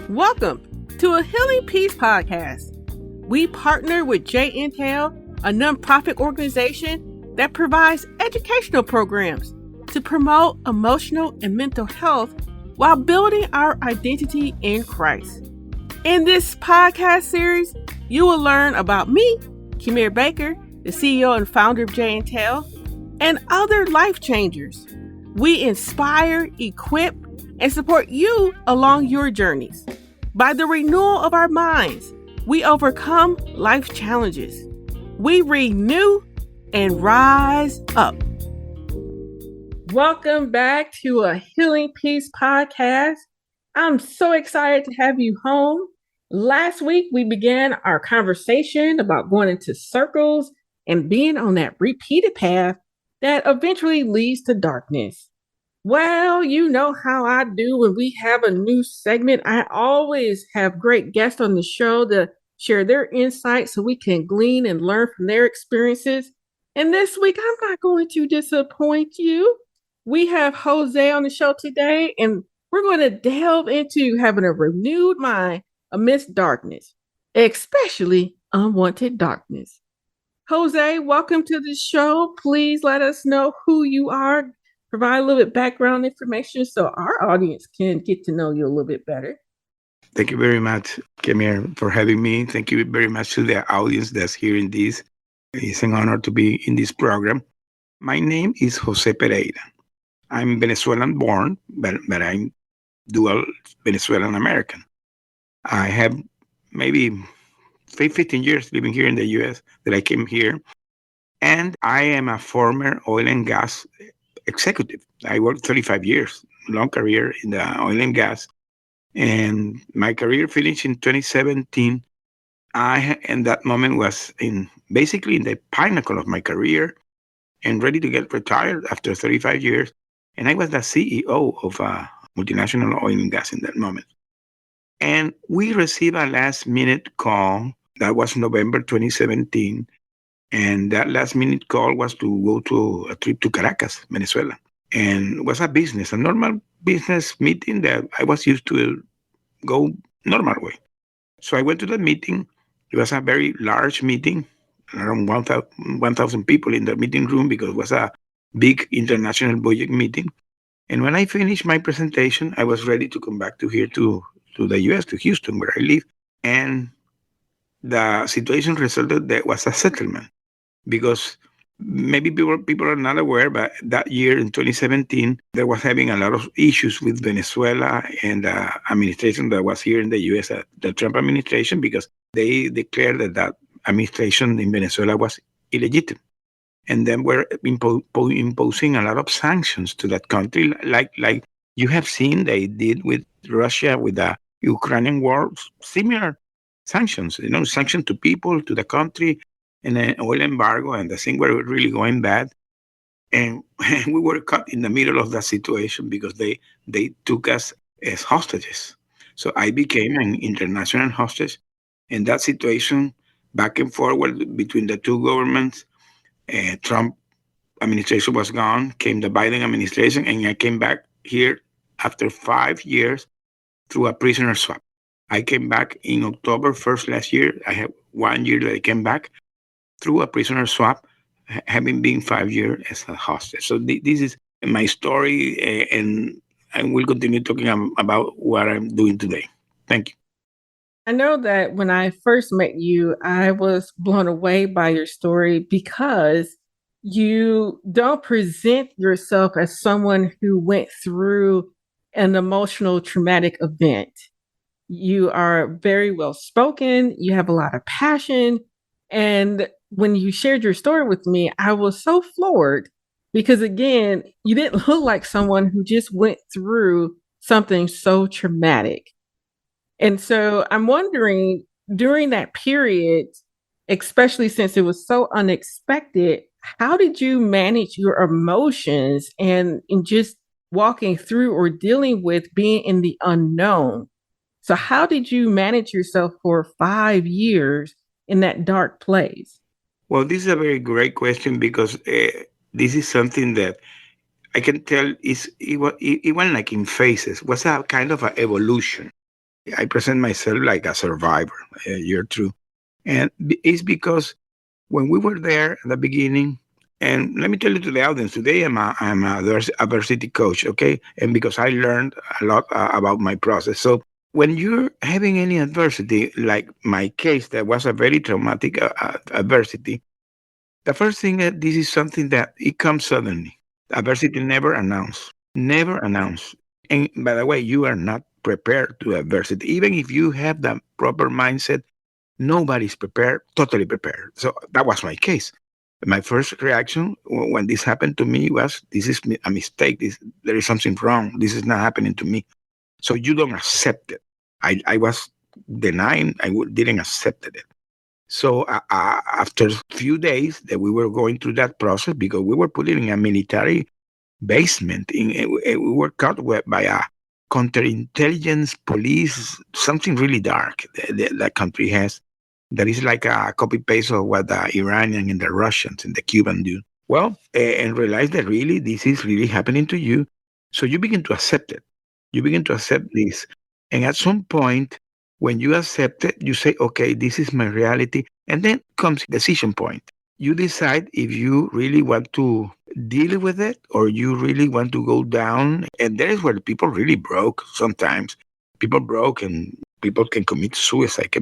Welcome to a Healing Peace podcast. We partner with Intel, a nonprofit organization that provides educational programs to promote emotional and mental health while building our identity in Christ. In this podcast series, you will learn about me, Kimir Baker, the CEO and founder of Intel, and other life changers. We inspire, equip, and support you along your journeys. By the renewal of our minds, we overcome life challenges. We renew and rise up. Welcome back to a Healing Peace podcast. I'm so excited to have you home. Last week, we began our conversation about going into circles and being on that repeated path that eventually leads to darkness. Well, you know how I do when we have a new segment. I always have great guests on the show to share their insights so we can glean and learn from their experiences. And this week, I'm not going to disappoint you. We have Jose on the show today, and we're going to delve into having a renewed mind amidst darkness, especially unwanted darkness. Jose, welcome to the show. Please let us know who you are. Provide a little bit background information so our audience can get to know you a little bit better. Thank you very much, Kemir, for having me. Thank you very much to the audience that's hearing this. It's an honor to be in this program. My name is José Pereira. I'm Venezuelan born, but I'm dual Venezuelan American. I have maybe 15 years living here in the U.S. that I came here. And I am a former oil and gas executive. I worked 35 years, long career in the oil and gas. And my career finished in 2017. I, in that moment, was basically in the pinnacle of my career and ready to get retired after 35 years. And I was the CEO of a multinational oil and gas in that moment. And we received a last-minute call. That was November 2017. And that last-minute call was to go to a trip to Caracas, Venezuela. And it was a normal business meeting that I was used to go normal way. So I went to the meeting. It was a very large meeting, around 1,000 people in the meeting room because it was a big international budget meeting. And when I finished my presentation, I was ready to come back to here to the U.S., to Houston, where I live. And the situation resulted there was a settlement because maybe people are not aware, but that year in 2017, there was having a lot of issues with Venezuela and the administration that was here in the U.S., the Trump administration, because they declared that administration in Venezuela was illegitimate. And then were imposing a lot of sanctions to that country, like you have seen they did with Russia with the Ukrainian war, similar sanctions, sanctions to people, to the country, and an oil embargo, and the thing were really going bad. And we were caught in the middle of that situation because they took us as hostages. So I became an international hostage. In that situation, back and forward between the two governments, Trump administration was gone, came the Biden administration, and I came back here after 5 years through a prisoner swap. I came back in October 1st last year. I have 1 year that I came back through a prisoner swap, having been 5 years as a hostage. So this is my story, and I will continue talking about what I'm doing today. Thank you. I know that when I first met you, I was blown away by your story because you don't present yourself as someone who went through an emotional traumatic event. You are very well spoken, you have a lot of passion, and when you shared your story with me, I was so floored because, again, you didn't look like someone who just went through something so traumatic. And so I'm wondering, during that period, especially since it was so unexpected, how did you manage your emotions and in just walking through or dealing with being in the unknown? So how did you manage yourself for 5 years in that dark place? Well, this is a very great question because this is something that I can tell it went like in phases. It was a kind of an evolution. I present myself like a survivor. You're true. And it's because when we were there at the beginning, and let me tell you to the audience, today I'm a adversity coach, okay? And because I learned a lot about my process. So when you're having any adversity, like my case, that was a very traumatic adversity, the first thing that this is something that it comes suddenly. Adversity never announced. And by the way, you are not prepared to adversity. Even if you have the proper mindset, nobody's prepared, totally prepared. So that was my case. My first reaction when this happened to me was, this is a mistake. There is something wrong. This is not happening to me. So you don't accept it. I was denying, didn't accept it. So after a few days that we were going through that process, because we were put in a military basement, we were caught by a counterintelligence police, something really dark that country has. That is like a copy paste of what the Iranian and the Russians and the Cuban do. Well, and realize that really this is really happening to you. So you begin to accept it. You begin to accept this. And at some point, when you accept it, you say, okay, this is my reality. And then comes decision point. You decide if you really want to deal with it or you really want to go down. And that is where people really broke sometimes. People broke and people can commit suicide.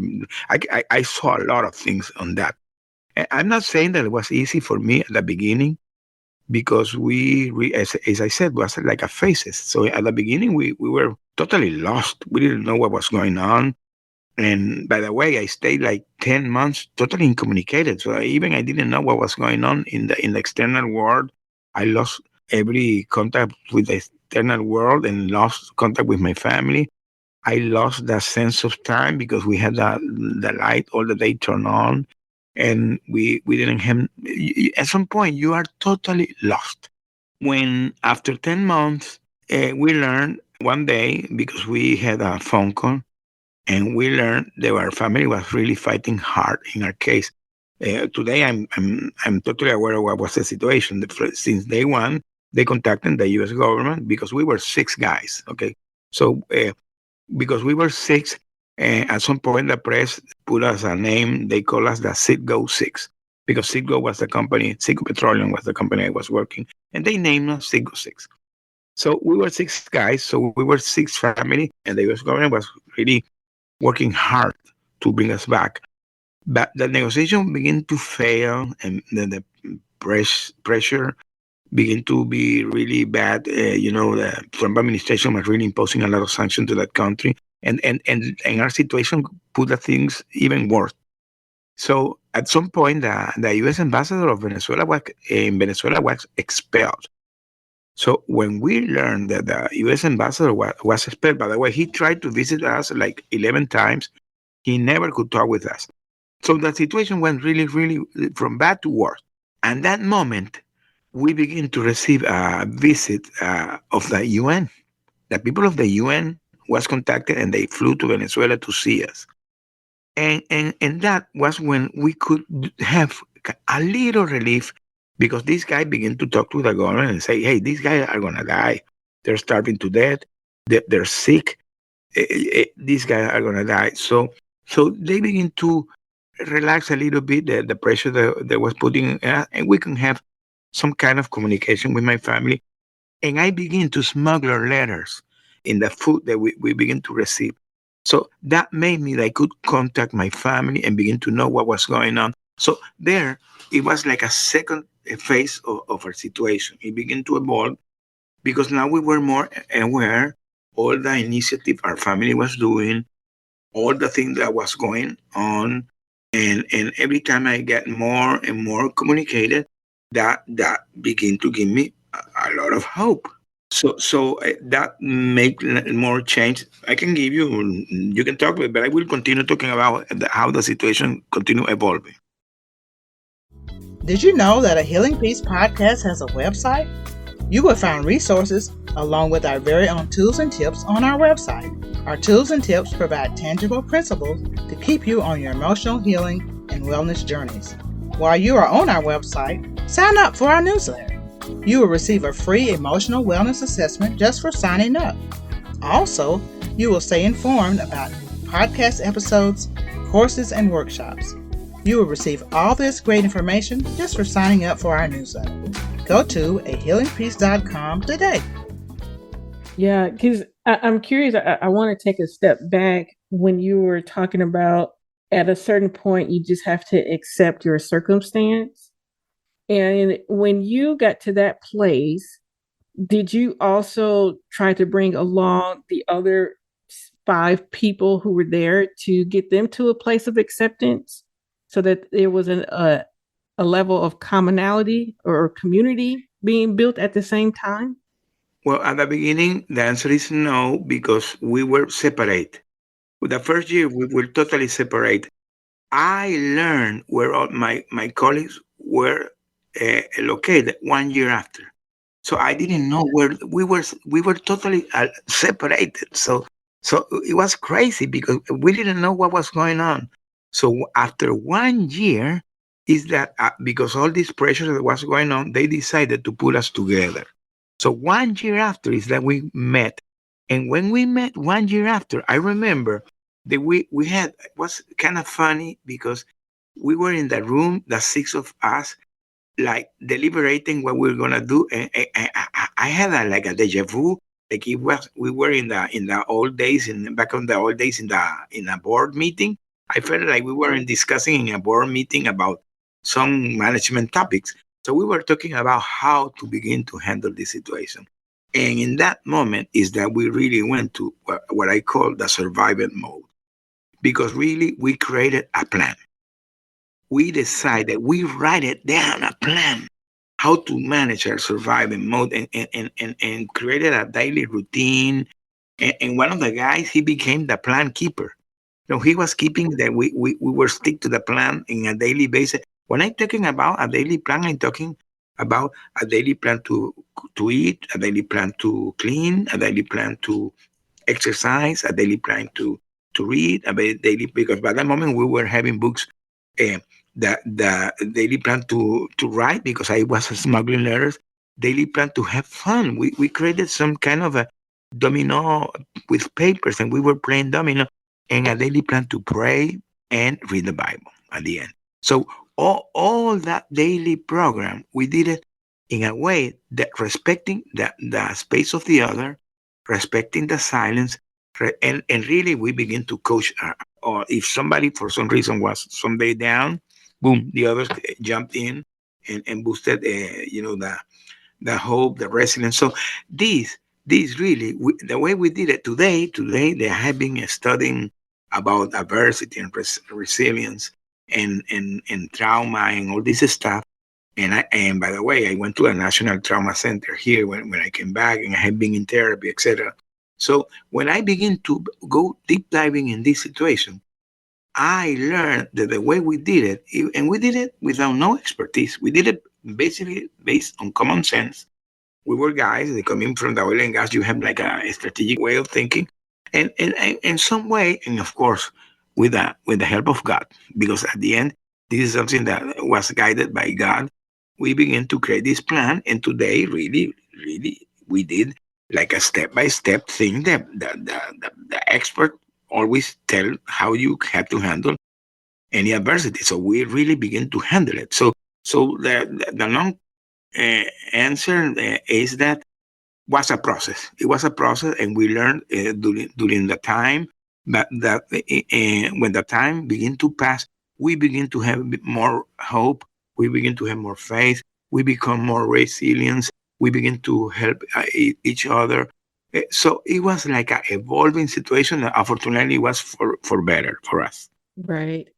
I saw a lot of things on that. I'm not saying that it was easy for me at the beginning because as I said, was like a phases. So at the beginning, we were totally lost. We didn't know what was going on. And by the way, I stayed like 10 months totally incommunicated. So I didn't know what was going on in the external world. I lost every contact with the external world and lost contact with my family. I lost that sense of time because we had the light all the day turned on, and we didn't have. At some point, you are totally lost. When after 10 months, we learned one day because we had a phone call, and we learned that our family was really fighting hard in our case. Today, I'm totally aware of what was the situation. Since day one, they contacted the U.S. government because we were six guys. Okay, so because we were six, at some point the press put us a name. They call us the Citgo Six because Citgo was the company, Citgo Petroleum was the company I was working, and they named us Citgo Six. So we were six guys, so we were six family, and the U.S. government was really working hard to bring us back. But the negotiation began to fail, and then the pressure begin to be really bad. The Trump administration was really imposing a lot of sanctions to that country, and our situation put the things even worse. So at some point, the U.S. ambassador of Venezuela was expelled. So when we learned that the U.S. ambassador was expelled, by the way, he tried to visit us like 11 times. He never could talk with us. So the situation went really, really from bad to worse. And that moment, we begin to receive a visit of the UN. The people of the UN was contacted and they flew to Venezuela to see us. And that was when we could have a little relief because this guy began to talk to the government and say, hey, these guys are going to die. They're starving to death. They're sick. These guys are going to die. So they begin to relax a little bit the pressure that was putting, and we can have some kind of communication with my family. And I begin to smuggle letters in the food that we begin to receive. So that made me that I could contact my family and begin to know what was going on. So there, it was like a second phase of our situation. It began to evolve because now we were more aware all the initiative our family was doing, all the things that was going on. And every time I get more and more communicated, that begin to give me a lot of hope. So that make more change. I can give you, you can talk, but I will continue talking about how the situation continue evolving. Did you know that a Healing Peace podcast has a website? You will find resources along with our very own tools and tips on our website. Our tools and tips provide tangible principles to keep you on your emotional healing and wellness journeys. While you are on our website, sign up for our newsletter. You will receive a free emotional wellness assessment just for signing up. Also, You will stay informed about podcast episodes, courses, and workshops. You will receive all this great information just for signing up for our newsletter. Go to ahealingpriest.com today. Yeah, because I'm curious. I want to take a step back when you were talking about at a certain point, you just have to accept your circumstance. And when you got to that place, did you also try to bring along the other five people who were there to get them to a place of acceptance so that there was a level of commonality or community being built at the same time? Well, at the beginning, the answer is no, because we were separate. The first year, we were totally separate. I learned where all my colleagues were located 1 year after. So I didn't know where we were. We were totally separated. So it was crazy because we didn't know what was going on. So after 1 year, is that because all this pressure that was going on, they decided to put us together. So 1 year after is that we met, and when we met 1 year after, I remember that we had, it was kind of funny because we were in the room, the six of us, like deliberating what we were gonna do, and I had like a deja vu, like it was we were in the old days, in back on the old days in a board meeting. I felt like we were discussing in a board meeting about some management topics. So we were talking about how to begin to handle this situation. And in that moment is that we really went to what I call the survival mode, because really we created a plan. We decided, we write it down, a plan, how to manage our surviving mode, and created a daily routine. And one of the guys, he became the plan keeper. So he was keeping that we were stick to the plan in a daily basis. When I'm talking about a daily plan, I'm talking about a daily plan to eat, a daily plan to clean, a daily plan to exercise, a daily plan to read, daily, because by that moment we were having books, uh, the daily plan to write, because I was smuggling letters, daily plan to have fun. We created some kind of a domino with papers, and we were playing domino, and a daily plan to pray and read the Bible at the end. So all that daily program, we did it in a way that respecting the space of the other, respecting the silence, and really we begin to coach. Or if somebody for some reason was someday down, boom, the others jumped in and boosted, the hope, the resilience. So these really, the way we did it today they have been studying about adversity and resilience and trauma and all this stuff. And by the way, I went to a national trauma center here when I came back, and I have been in therapy, etc. So when I begin to go deep diving in this situation, I learned that the way we did it, and we did it without no expertise. We did it basically based on common sense. We were guys that come in from the oil and gas. You have like a strategic way of thinking, and some way, and of course, with the help of God, because at the end, this is something that was guided by God. We began to create this plan, and today, really, we did like a step by step thing that the expert always tell how you have to handle any adversity. So we really begin to handle it. So the long answer is that was a process. It was a process, and we learned during the time. But that when the time begin to pass, we begin to have a bit more hope. We begin to have more faith. We become more resilient. We begin to help each other. So it was like a evolving situation that unfortunately was for better for us. Right.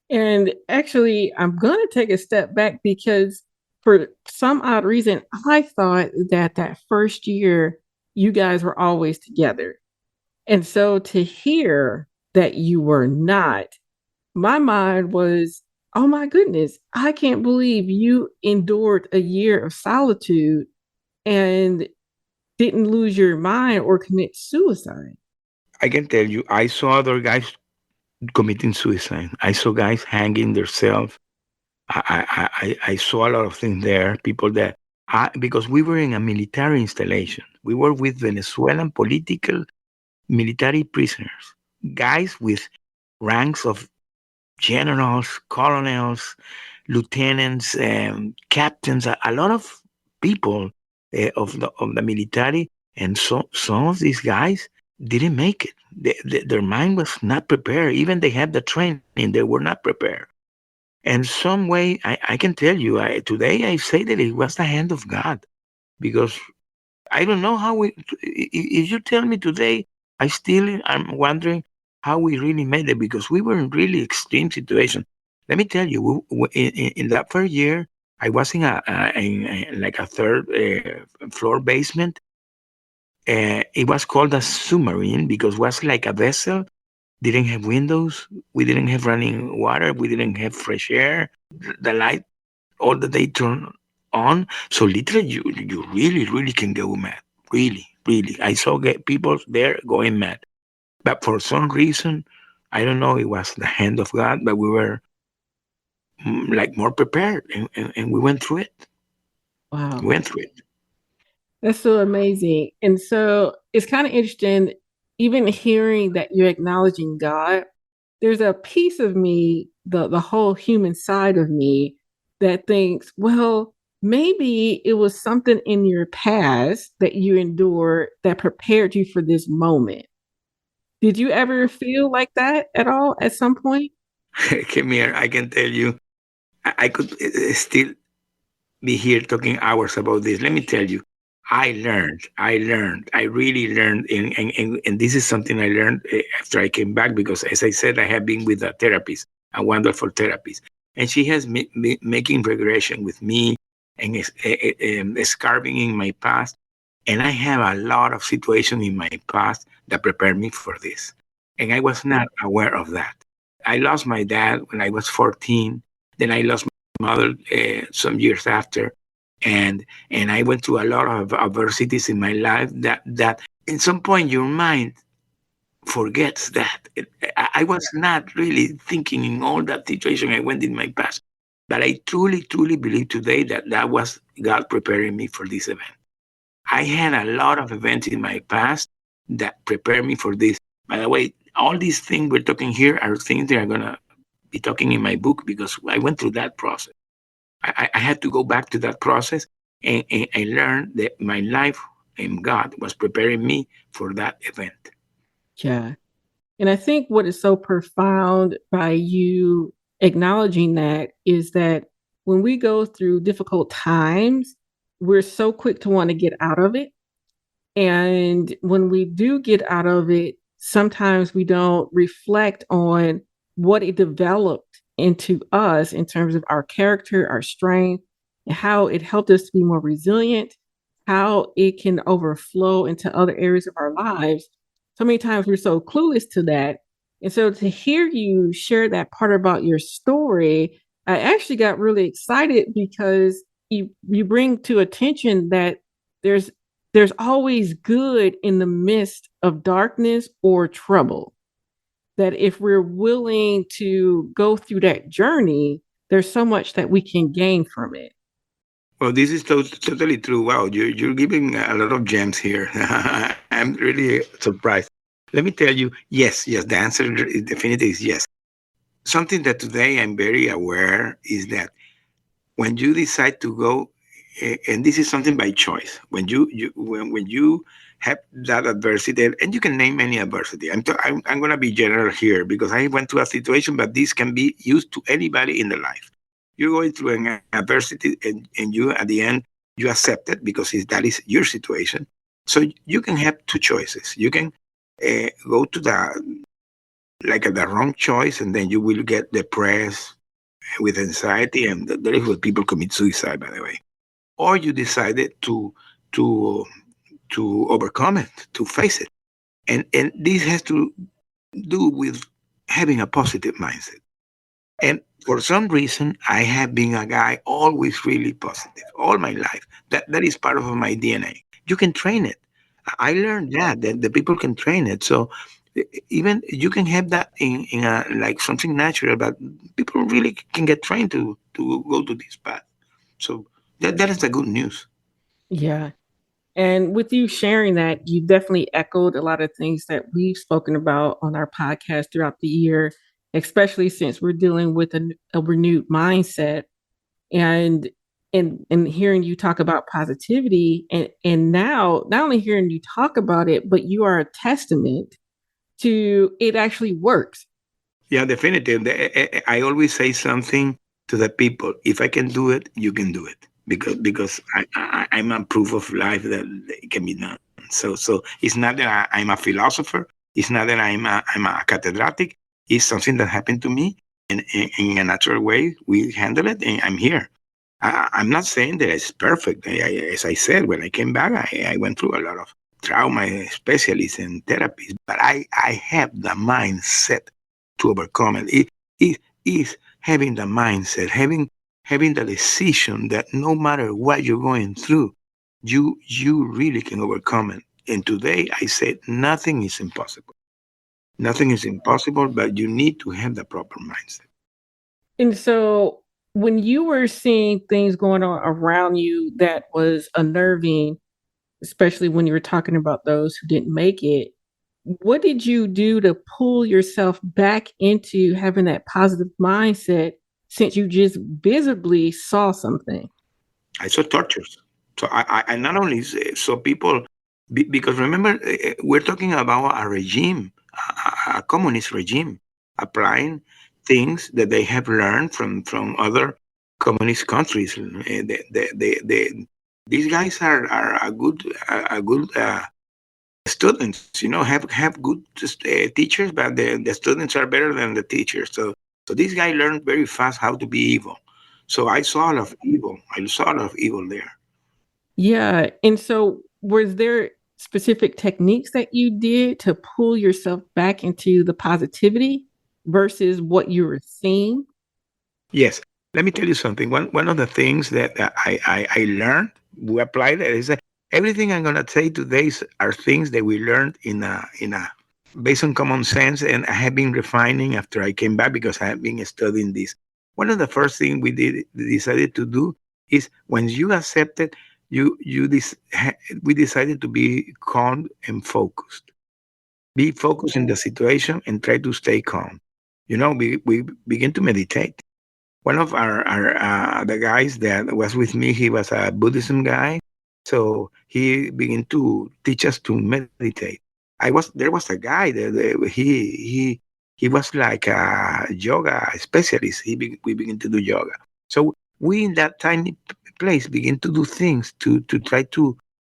And actually, I'm going to take a step back because for some odd reason, I thought that that first year you guys were always together. And so to hear that you were not, my mind was, oh my goodness, I can't believe you endured a year of solitude and didn't lose your mind or commit suicide. I can tell you, I saw other guys committing suicide. I saw guys hanging themselves. I saw a lot of things there. People that because we were in a military installation. We were with Venezuelan political military prisoners, guys with ranks of generals, colonels, lieutenants, captains, a lot of people of the military, and some of these guys didn't make it. Their mind was not prepared. Even they had the training, they were not prepared. And some way, I can tell you, today I say that it was the hand of God because I don't know how we. If you tell me today, I'm wondering how we really made it because we were in really extreme situation. Let me tell you, in that first year, I was like a third floor basement. It was called a submarine because it was like a vessel. Didn't have windows. We didn't have running water. We didn't have fresh air. The light all the day turn on. So literally, you really can go mad. Really, really. I saw people there going mad. But for some reason, I don't know, it was the hand of God, but we were like more prepared and we went through it. We Wow. went through it. That's so amazing. And so it's kind of interesting, even hearing that you're acknowledging God, there's a piece of me, the whole human side of me, that thinks, well, maybe it was something in your past that you endured that prepared you for this moment. Did you ever feel like that at all at some point? Come here, I can tell you, I could still be here talking hours about this. Let me tell you, I really learned, and this is something I learned after I came back because, as I said, I have been with a therapist, a wonderful therapist, and she has making regression with me and escarbing in my past, and I have a lot of situations in my past that prepared me for this, and I was not aware of that. I lost my dad when I was 14. Then I lost mother some years after, and I went through a lot of adversities in my life that in some point your mind forgets that. I was not really thinking in all that situation I went in my past, but I truly believe today that that was God preparing me for this event. I had a lot of events in my past that prepared me for this. By the way, all these things we're talking here are things that are gonna be talking in my book because I went through that process. I had to go back to that process and I learned that my life and God was preparing me for that event. Yeah. And I think what is so profound by you acknowledging that is that when we go through difficult times, we're so quick to want to get out of it. And when we do get out of it, sometimes we don't reflect on what it developed into us in terms of our character, our strength, and how it helped us to be more resilient, how it can overflow into other areas of our lives. So many times we're so clueless to that. And so to hear you share that part about your story, I actually got really excited because you bring to attention that there's there's always good in the midst of darkness or trouble. That if we're willing to go through that journey, there's so much that we can gain from it. Well, this is totally true. Wow, you're giving a lot of gems here. I'm really surprised. Let me tell you, yes, the answer is definitely is yes. Something that today I'm very aware is that when you decide to go, and this is something by choice, when you have that adversity, and you can name any adversity. I'm going to be general here because I went through a situation, but this can be used to anybody in the life. You're going through an adversity, and you at the end you accept it because that is your situation. So you can have two choices. You can go to the wrong choice, and then you will get depressed with anxiety, and that is where people commit suicide, by the way. Or you decided to to overcome it, to face it, and this has to do with having a positive mindset. And for some reason, I have been a guy always really positive all my life. That is part of my DNA. You can train it. I learned that the people can train it. So even you can have that in a like something natural, but people really can get trained to go to this path. So that is the good news. Yeah. And with you sharing that, you definitely echoed a lot of things that we've spoken about on our podcast throughout the year, especially since we're dealing with a renewed mindset. And and hearing you talk about positivity, and now not only hearing you talk about it, but you are a testament to it actually works. Yeah, definitely. I always say something to the people: if I can do it, you can do it, because I'm a proof of life that it can be done. So it's not that I'm a philosopher. It's not that I'm a catedrátic. It's something that happened to me, and in a natural way, we handle it, and I'm here. I'm not saying that it's perfect. As I said, when I came back, I went through a lot of trauma specialists and therapies, but I have the mindset to overcome it. It is having the mindset, having the decision that no matter what you're going through, you really can overcome it. And today I said nothing is impossible. Nothing is impossible, but you need to have the proper mindset. And so when you were seeing things going on around you that was unnerving, especially when you were talking about those who didn't make it, what did you do to pull yourself back into having that positive mindset since you just visibly saw something? I saw tortures. So I not only saw people, because remember, we're talking about a regime, a communist regime, applying things that they have learned from other communist countries. These guys are a good students. Have good teachers, but the students are better than the teachers. So this guy learned very fast how to be evil. So I saw a lot of evil. I saw a lot of evil there. Yeah. And so was there specific techniques that you did to pull yourself back into the positivity versus what you were seeing? Yes. Let me tell you something. One of the things that I learned, we applied it, is that everything I'm gonna say today are things that we learned in a based on common sense, and I have been refining after I came back because I have been studying this. One of the first things decided to do is when you accept it, we decided to be calm and focused. Be focused in the situation and try to stay calm. We begin to meditate. One of our the guys that was with me, he was a Buddhism guy, so he began to teach us to meditate. There was a guy he was like a yoga specialist. We began to do yoga. So we in that tiny place begin to do things to try to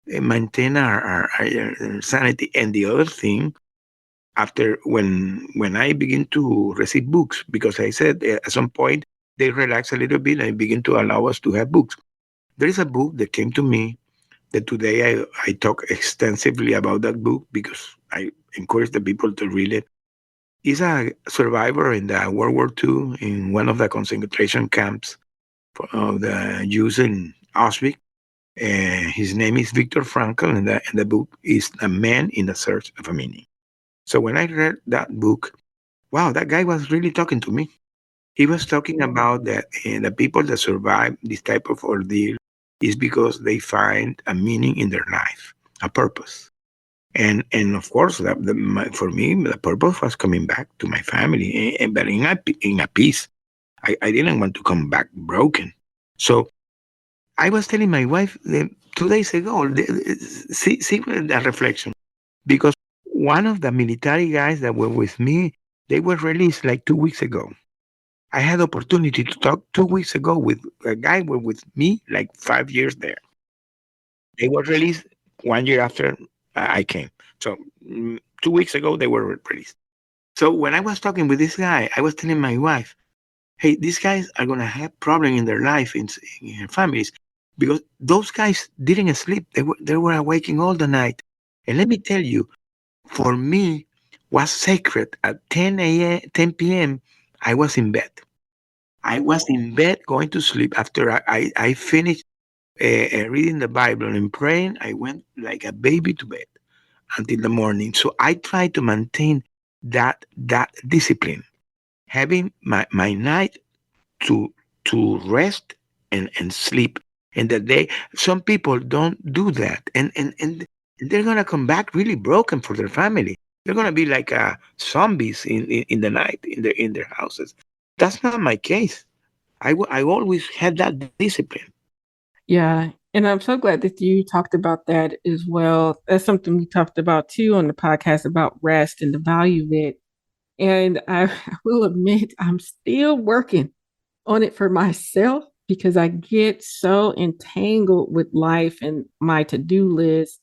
maintain our sanity. And the other thing, after when I begin to receive books, because I said at some point they relax a little bit and begin to allow us to have books. There is a book that came to me that today I talk extensively about that book because I encourage the people to read it. He's a survivor in the World War II in one of the concentration camps of the Jews in Auschwitz. His name is Viktor Frankl, and the book is A Man in the Search of a Meaning. So when I read that book, wow, that guy was really talking to me. He was talking about that the people that survive this type of ordeal is because they find a meaning in their life, a purpose. And of course, for me, the purpose was coming back to my family, but in a peace. I didn't want to come back broken. So I was telling my wife 2 days ago, see the reflection, because one of the military guys that were with me, they were released like 2 weeks ago. I had opportunity to talk 2 weeks ago with a guy who was with me like 5 years there. They were released 1 year after I came. So 2 weeks ago they were released. So when I was talking with this guy, I was telling my wife, "Hey, these guys are gonna have problem in their life in their families because those guys didn't sleep. They were awaking all the night. And let me tell you, for me, was sacred at 10 a.m., 10 p.m. I was in bed. I was in bed going to sleep after I finished reading the Bible and praying. I went like a baby to bed until the morning. So I try to maintain that discipline, having my night to rest and sleep. And that some people don't do that. And they're going to come back really broken for their family. They're going to be like zombies in the night in their houses. That's not my case. I always had that discipline. Yeah. And I'm so glad that you talked about that as well. That's something we talked about too on the podcast about rest and the value of it. And I will admit, I'm still working on it for myself because I get so entangled with life and my to do list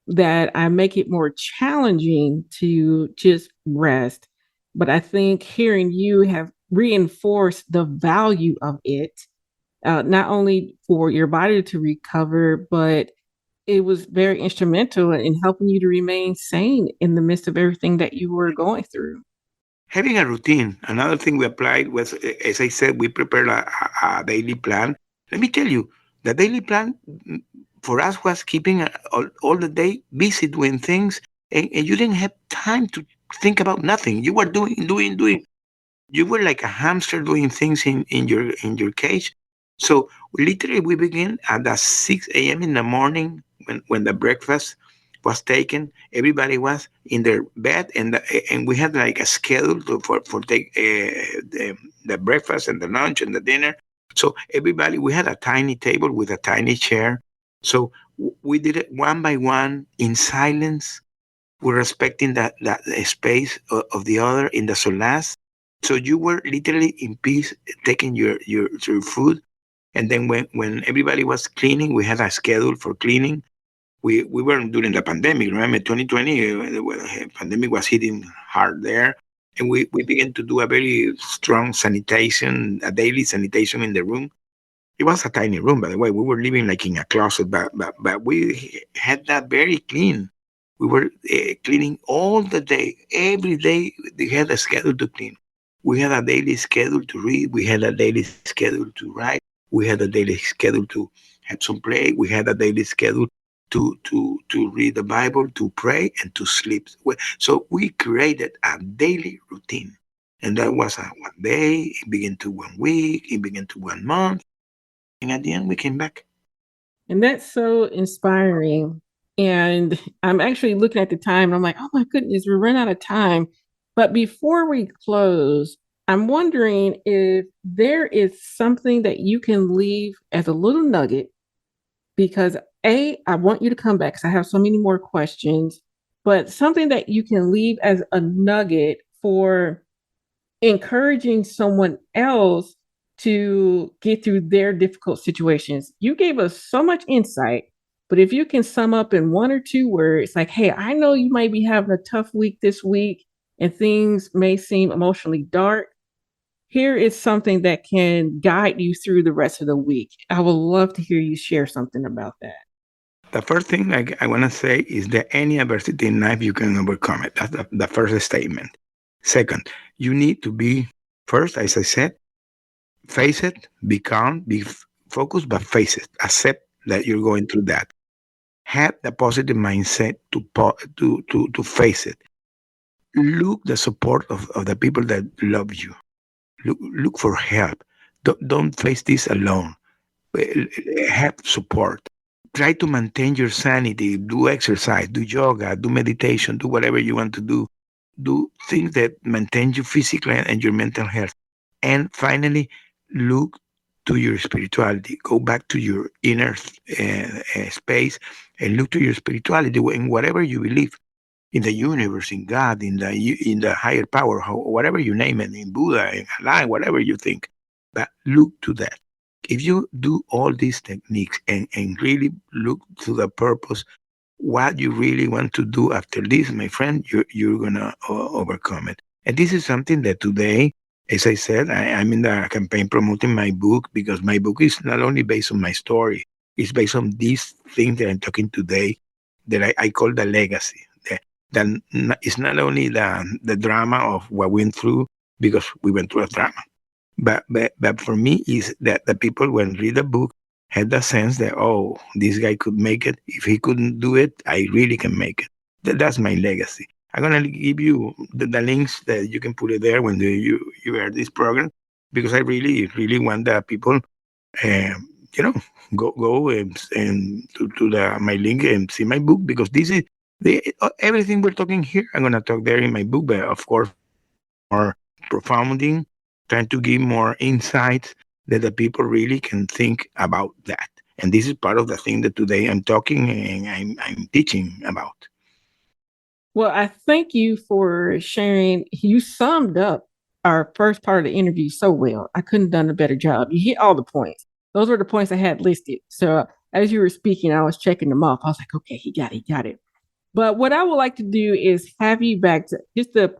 that I make it more challenging to just rest. But I think hearing you have reinforced the value of it, not only for your body to recover, but it was very instrumental in helping you to remain sane in the midst of everything that you were going through. Having a routine. Another thing we applied was, as I said, we prepared a daily plan. Let me tell you, the daily plan for us was keeping all the day busy doing things, and you didn't have time to think about nothing. You were doing. You were like a hamster doing things in your cage. So literally, we begin at the 6 a.m. in the morning when the breakfast was taken. Everybody was in their bed, and we had like a schedule for take the breakfast and the lunch and the dinner. So everybody, we had a tiny table with a tiny chair. So we did it one by one in silence. We're respecting that space of the other in the solas. So you were literally in peace taking your food. And then when everybody was cleaning, we had a schedule for cleaning. We weren't during the pandemic. Remember, 2020, the pandemic was hitting hard there. And we began to do a very strong sanitation, a daily sanitation in the room. It was a tiny room, by the way. We were living like in a closet, but we had that very clean. We were cleaning all the day. Every day, we had a schedule to clean. We had a daily schedule to read. We had a daily schedule to write. We had a daily schedule to have some play. We had a daily schedule to read the Bible, to pray, and to sleep. So we created a daily routine. And that was one day, it began to 1 week, it began to 1 month. And at the end, we came back. And that's so inspiring. And I'm actually looking at the time and I'm like, oh my goodness, we're running out of time. But before we close, I'm wondering if there is something that you can leave as a little nugget because I want you to come back because I have so many more questions, but something that you can leave as a nugget for encouraging someone else to get through their difficult situations. You gave us so much insight, but if you can sum up in one or two words, like, hey, I know you might be having a tough week this week and things may seem emotionally dark. Here is something that can guide you through the rest of the week. I would love to hear you share something about that. The first thing I want to say is that any adversity in life, you can overcome it. That's the first statement. Second, you need to be, first, as I said, face it, be calm, be focused, but face it. Accept that you're going through that. Have the positive mindset to face it. Look the support of the people that love you. Look for help. Don't face this alone. Have support. Try to maintain your sanity. Do exercise, do yoga, do meditation, do whatever you want to do. Do things that maintain you physically and your mental health. And finally, look to your spirituality. Go back to your inner space and look to your spirituality in whatever you believe, in the universe, in God, in the higher power, whatever you name it, in Buddha, in Allah, whatever you think. But look to that. If you do all these techniques and really look to the purpose, what you really want to do after this, my friend, you're gonna overcome it. And this is something that today, as I said, I'm in the campaign promoting my book because my book is not only based on my story, it's based on these things that I'm talking today that I call the legacy. It's not only the drama of what we went through because we went through a drama, but for me is that the people when read the book had the sense that, oh, this guy could make it. If he couldn't do it, I really can make it. That's my legacy. I'm gonna give you the links that you can put it there when you hear this program because I really really want the people uh, go and to my link and see my book, because this is everything we're talking here. I'm gonna talk there in my book, but of course more profounding, trying to give more insights that the people really can think about that. And this is part of the thing that today I'm talking and I'm teaching about. Well, I thank you for sharing. You summed up our first part of the interview so well. I couldn't have done a better job. You hit all the points. Those were the points I had listed. So as you were speaking, I was checking them off. I was like, okay, he got it. But what I would like to do is have you back to just to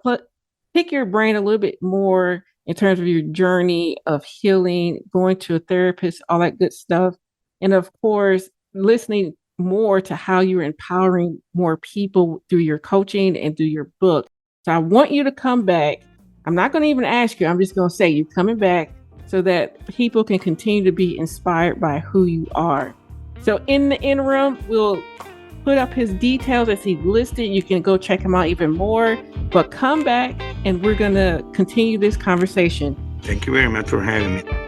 pick your brain a little bit more in terms of your journey of healing, going to a therapist, all that good stuff. And of course, listening more to how you're empowering more people through your coaching and through your book. So I want you to come back. I'm not going to even ask you. I'm just going to say you're coming back so that people can continue to be inspired by who you are. So in the interim, we'll put up his details as he listed. You can go check him out even more, but come back and we're going to continue this conversation. Thank you very much for having me.